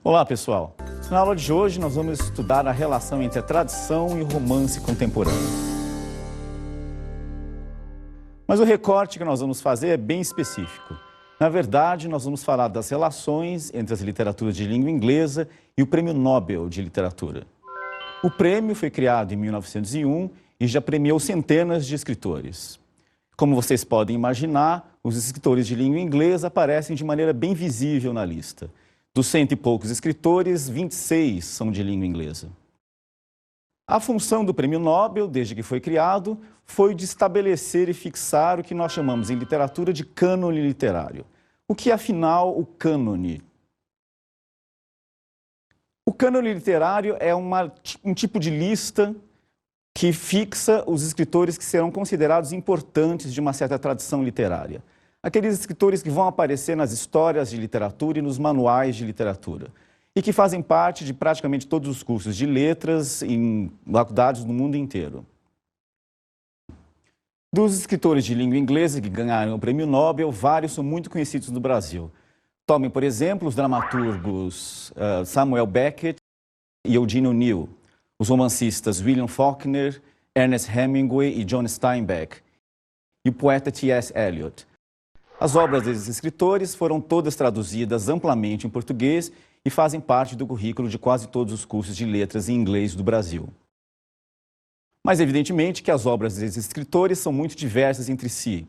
Olá, pessoal. Na aula de hoje, nós vamos estudar a relação entre a tradição e o romance contemporâneo. Mas o recorte que nós vamos fazer é bem específico. Na verdade, nós vamos falar das relações entre as literaturas de língua inglesa e o Prêmio Nobel de Literatura. O prêmio foi criado em 1901 e já premiou centenas de escritores. Como vocês podem imaginar, os escritores de língua inglesa aparecem de maneira bem visível na lista. Dos 100 e poucos escritores, 26 são de língua inglesa. A função do Prêmio Nobel, desde que foi criado, foi de estabelecer e fixar o que nós chamamos em literatura de cânone literário. O que é, afinal, o cânone? O cânone literário é um tipo de lista que fixa os escritores que serão considerados importantes de uma certa tradição literária. Aqueles escritores que vão aparecer nas histórias de literatura e nos manuais de literatura, e que fazem parte de praticamente todos os cursos de letras em faculdades do mundo inteiro. Dos escritores de língua inglesa que ganharam o Prêmio Nobel, vários são muito conhecidos no Brasil. Tomem, por exemplo, os dramaturgos Samuel Beckett e Eugene O'Neill, os romancistas William Faulkner, Ernest Hemingway e John Steinbeck, e o poeta T.S. Eliot. As obras desses escritores foram todas traduzidas amplamente em português e fazem parte do currículo de quase todos os cursos de letras em inglês do Brasil. Mas, evidentemente, que as obras desses escritores são muito diversas entre si.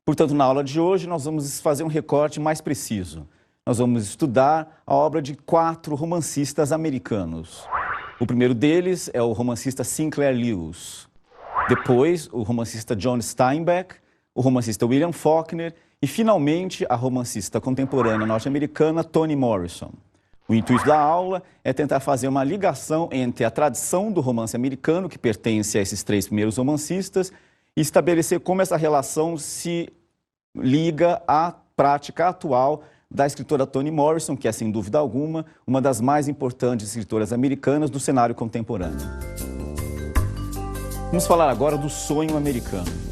Portanto, na aula de hoje, nós vamos fazer um recorte mais preciso. Nós vamos estudar a obra de 4 romancistas americanos. O primeiro deles é o romancista Sinclair Lewis. Depois, o romancista John Steinbeck, o romancista William Faulkner e, finalmente, a romancista contemporânea norte-americana Toni Morrison. O intuito da aula é tentar fazer uma ligação entre a tradição do romance americano, que pertence a esses 3 primeiros romancistas, e estabelecer como essa relação se liga à prática atual da escritora Toni Morrison, que é, sem dúvida alguma, uma das mais importantes escritoras americanas do cenário contemporâneo. Vamos falar agora do sonho americano.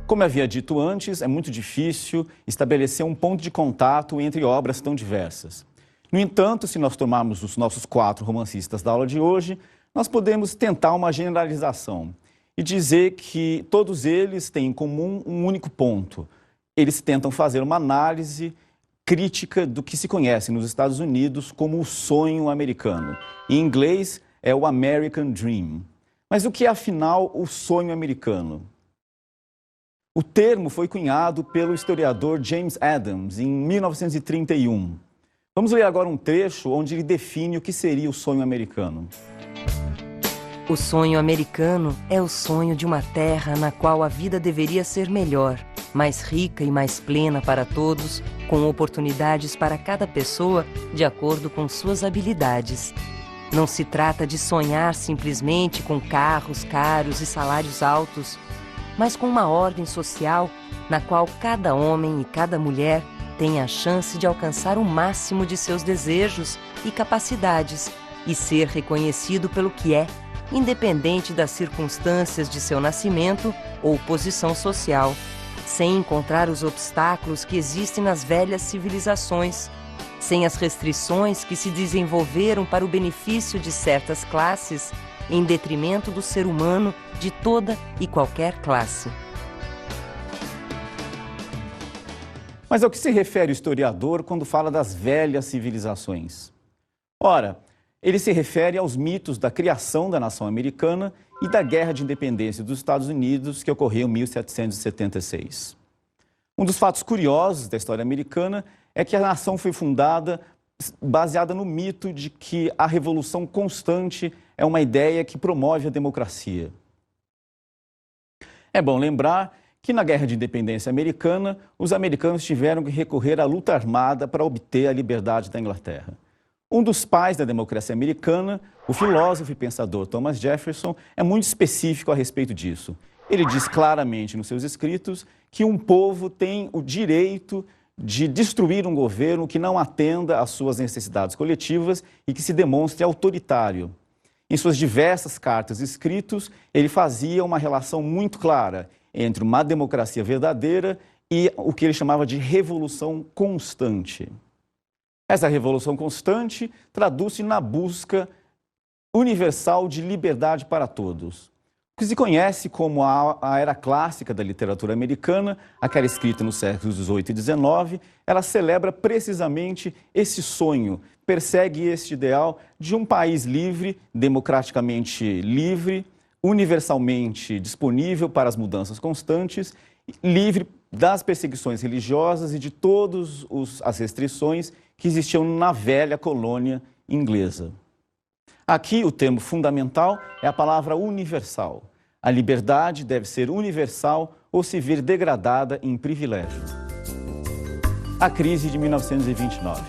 Como eu havia dito antes, é muito difícil estabelecer um ponto de contato entre obras tão diversas. No entanto, se nós tomarmos os nossos 4 romancistas da aula de hoje, nós podemos tentar uma generalização e dizer que todos eles têm em comum um único ponto. Eles tentam fazer uma análise crítica do que se conhece nos Estados Unidos como o sonho americano. Em inglês, é o American Dream. Mas o que é, afinal, o sonho americano? O termo foi cunhado pelo historiador James Adams em 1931. Vamos ler agora um trecho onde ele define o que seria o sonho americano. O sonho americano é o sonho de uma terra na qual a vida deveria ser melhor, mais rica e mais plena para todos, com oportunidades para cada pessoa de acordo com suas habilidades. Não se trata de sonhar simplesmente com carros caros e salários altos, mas com uma ordem social na qual cada homem e cada mulher tem a chance de alcançar o máximo de seus desejos e capacidades e ser reconhecido pelo que é, independente das circunstâncias de seu nascimento ou posição social, sem encontrar os obstáculos que existem nas velhas civilizações, sem as restrições que se desenvolveram para o benefício de certas classes, em detrimento do ser humano de toda e qualquer classe. Mas ao que se refere o historiador quando fala das velhas civilizações? Ora, ele se refere aos mitos da criação da nação americana e da Guerra de Independência dos Estados Unidos, que ocorreu em 1776. Um dos fatos curiosos da história americana é que a nação foi fundada baseada no mito de que a revolução constante é uma ideia que promove a democracia. É bom lembrar que na Guerra de Independência americana, os americanos tiveram que recorrer à luta armada para obter a liberdade da Inglaterra. Um dos pais da democracia americana, o filósofo e pensador Thomas Jefferson, é muito específico a respeito disso. Ele diz claramente nos seus escritos que um povo tem o direito de destruir um governo que não atenda às suas necessidades coletivas e que se demonstre autoritário. Em suas diversas cartas e escritos, ele fazia uma relação muito clara entre uma democracia verdadeira e o que ele chamava de revolução constante. Essa revolução constante traduz-se na busca universal de liberdade para todos. O que se conhece como a era clássica da literatura americana, aquela escrita nos séculos XVIII e XIX, ela celebra precisamente esse sonho, persegue este ideal de um país livre, democraticamente livre, universalmente disponível para as mudanças constantes, livre das perseguições religiosas e de todas as restrições que existiam na velha colônia inglesa. Aqui o termo fundamental é a palavra universal. A liberdade deve ser universal ou se vir degradada em privilégio. A crise de 1929.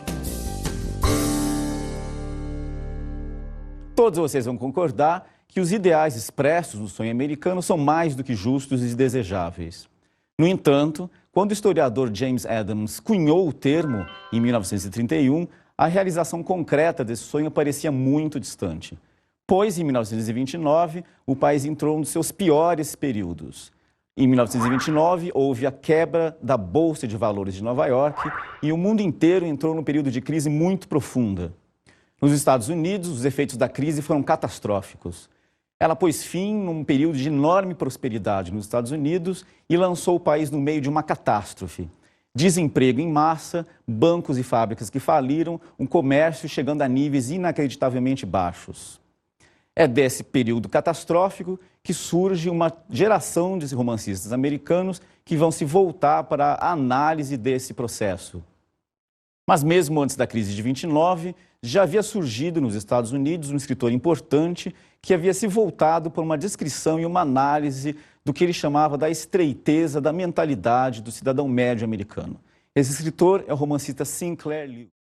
Todos vocês vão concordar que os ideais expressos no sonho americano são mais do que justos e desejáveis. No entanto, quando o historiador James Adams cunhou o termo, em 1931, a realização concreta desse sonho parecia muito distante. Pois, em 1929, o país entrou nos seus piores períodos. Em 1929, houve a quebra da Bolsa de Valores de Nova York e o mundo inteiro entrou num período de crise muito profunda. Nos Estados Unidos, os efeitos da crise foram catastróficos. Ela pôs fim num período de enorme prosperidade nos Estados Unidos e lançou o país no meio de uma catástrofe. Desemprego em massa, bancos e fábricas que faliram, um comércio chegando a níveis inacreditavelmente baixos. É desse período catastrófico que surge uma geração de romancistas americanos que vão se voltar para a análise desse processo. Mas mesmo antes da crise de 29, já havia surgido nos Estados Unidos um escritor importante que havia se voltado para uma descrição e uma análise do que ele chamava da estreiteza da mentalidade do cidadão médio americano. Esse escritor é o romancista Sinclair Lewis.